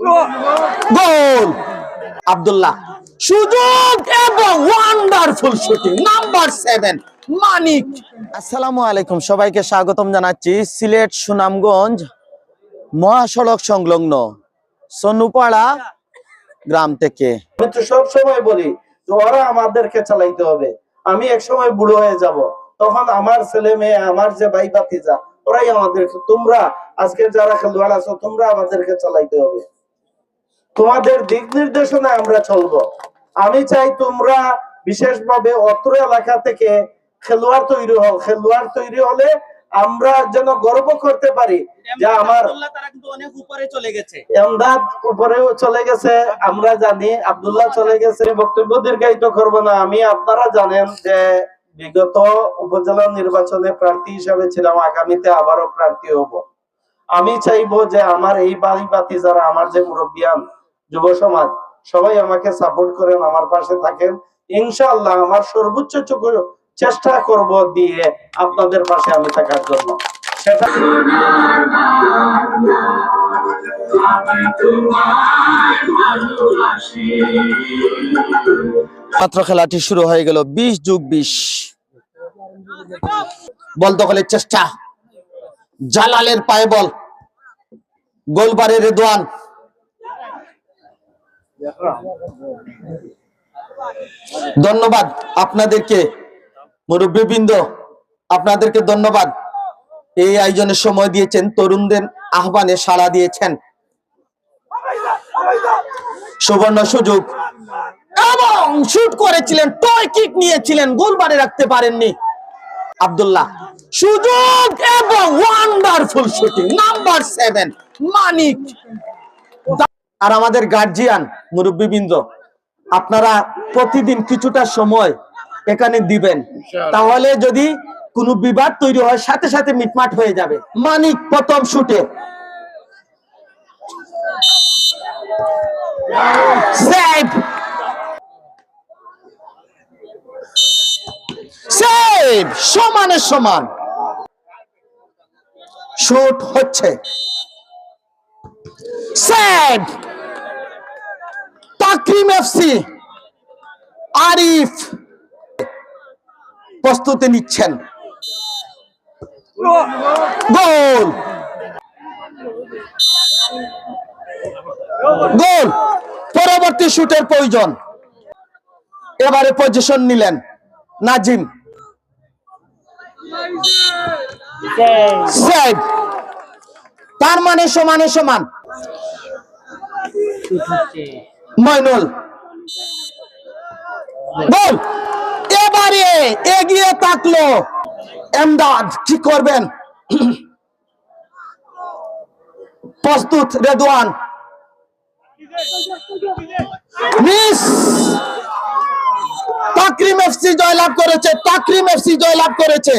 গোল আব্দুল্লাহ, সুযোগ এবং wonderful shooting. Number 7 মানিক। আসসালামু আলাইকুম, সবাইকে স্বাগতম জানাচ্ছি সিলেট সুনামগঞ্জ মহাসড়ক সংলগ্ন সনুপাড়া গ্রাম থেকে। আমি তো সব সময় বলি যে ওরা আমাদেরকে চালাইতে হবে। আমি এক সময় বুড়ো হয়ে যাব, তখন আমার ছেলে মেয়ে, আমার যে ভাই ভাতিজা, ওরাই আমাদেরকে, তোমরা আজকে যারা খেলোয়াড় আছো, তোমরা আমাদেরকে চালাইতে হবে। তোমাদের দিক নির্দেশনায় আমরা চলবো। আমি চাই তোমরা বিশেষভাবে অত্র এলাকা থেকে খেলোয়াড় তৈরি হও। খেলোয়াড় তৈরি হলে আমরা যেন গর্ব করতে পারি যে আমার অনেক উপরে চলে গেছে, এমদাদ উপরেও চলে গেছে, আমরা জানি আব্দুল্লাহ চলে গেছে। বক্তব্য দীর্ঘায়িত করবো না। আমি, আপনারা জানেন যে বিগত উপজেলা নির্বাচনে প্রার্থী হিসাবে ছিলাম, আগামীতে আবারও প্রার্থী হব। আমি চাইবো যে আমার এই বাড়ি বাতি যারা, আমার যে মুরব্বিয়ান, যুব সমাজ, সবাই আমাকে সাপোর্ট করেন, আমার পাশে থাকেন। ইনশাআল্লাহ আমার সর্বোচ্চ চেষ্টা করব দিয়ে আপনাদের পাশে আমি থাকার জন্য। সেটা মাত্র খেলাটি শুরু হয়ে গেল। 20+20 বল দখলের চেষ্টা, জালালের পায়ে বল, গোলবারে রেদওয়ান। ধন্যবাদ আপনাদেরকে মুরব্বিবৃন্দ, আপনাদেরকে ধন্যবাদ। এই আয়োজনের সময় দিয়েছেন, তরুণদের আহ্বানে সাড়া দিয়েছেন। সুবর্ণ সুযোগ এবং শুট করেছিলেন, টয় কিক নিয়েছিলেন, গোলবারে রাখতে পারেননি আব্দুল্লাহ। সুযোগ এবং ওয়ান্ডারফুল শুটিং। নাম্বার 7 মানিক। আর আমাদের গার্জিয়ান মুরব্বিবৃন্দ, আপনারা প্রতিদিন কিছুটা সময় এখানে দিবেন, তাহলে যদি কোনো বিবাদ তৈরি হয় সাথে সাথে মিটমাট হয়ে যাবে। মানিক প্রথম শুটে সেভ, সেভ, সমানে সমান শুট হচ্ছে। সেভ, তাকরিম এফসি আরিফ প্রস্তুতি নিচ্ছেন। গোল, গোল। পরবর্তী শুটের প্রয়োজন। এবারে পজিশন নিলেন নাজিম। সেভ, তার মানে সমানে সমান। মইনুল, গোল। এবারে এগিয়ে থাকলো এমদাদ, কি করবেন? প্রস্তুত রেদওয়ান, মিস। তাকরিম এফসি জয়লাভ করেছে, তাকরিম এফসি জয়লাভ করেছে।